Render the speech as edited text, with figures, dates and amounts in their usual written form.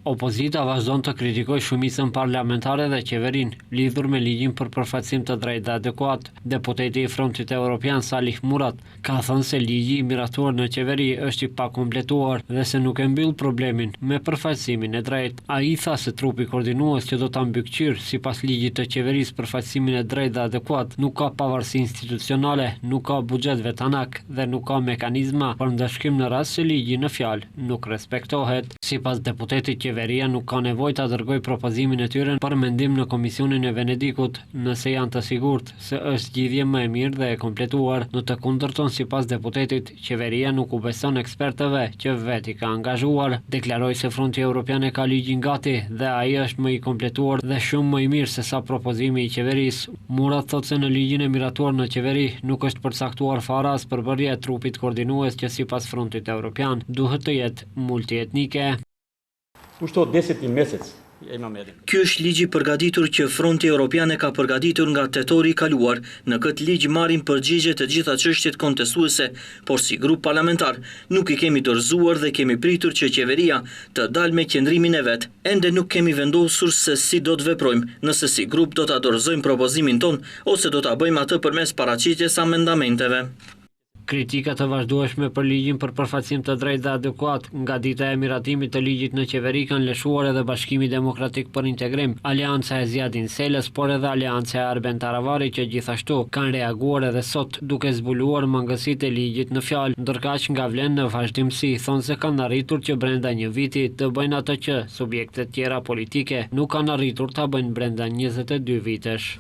Opozita vazhdon të kritikojë shumicën parlamentare dhe qeverinë lidhur me ligjin për përfaqësim të drejtë dhe adekuat. Deputeti i Frontit Evropian Salih Murat ka thënë se ligji i miratuar në qeveri është i pakompletuar dhe se nuk e mbyll problemin me përfaqësimin e drejtë. Ai tha se trupi koordinues që do ta mbikëqyrë sipas ligjit të qeverisë përfaqësimin e drejtë dhe adekuat nuk ka pavarësi institucionale, nuk ka buxhet vetanak dhe nuk ka mekanizma për ndëshkim në rast se ligji në fjalë nuk respektohet. Sipas deputetit, qeveria nuk ka nevojë ta dërgojë propozimin e tyre për mendim në Komisionin e Venedikut, nëse janë të sigurt se është zgjidhje më e mirë dhe e kompletuar. Në të kundërton, sipas deputetit, qeveria nuk u beson ekspertëve që veti ka angazhuar. Deklaroi se Fronti Evropian e ka ligjin gati dhe ai është më i kompletuar dhe shumë më i mirë se sa propozimi i qeverisë. Murat thotë se në ligjin e miratuar në qeveri nuk është përcaktuar fare as përbërja e trupit koordinues që sipas Frontit Evropian duhet të jetë multietnike. Ky është ligji përgatitur që Fronti Evropian e ka përgatitur nga tetori i kaluar. Në këtë ligj marrin përgjigje të gjitha çështjet kontestuese, por si grup parlamentar nuk i kemi dorëzuar dhe kemi pritur që qeveria të dalë me qendrimin e vet. Ende nuk kemi vendosur se si do të veprojmë, nëse si grup do ta dorëzojmë propozimin ton ose do ta bëjmë atë përmes paraqitjes amendamenteve. Kritikat të vazhdueshme për ligjin për përfaqësim të drejtë dhe adekuat nga dita e miratimit të ligjit në qeveri kanë lëshuar edhe Bashkimi Demokratik për Integrim, Aleanca e Zjadin Selës, por edhe Aleanca e Arben Taravari që gjithashtu kanë reaguar edhe sot duke zbuluar mangësitë e ligjit në fjalë, ndërkaq nga Vlen në vazhdimsi thonë se kanë arritur që brenda një viti të bëjnë atë që subjektet tjera politike nuk kanë arritur ta bëjnë brenda 22 vitesh.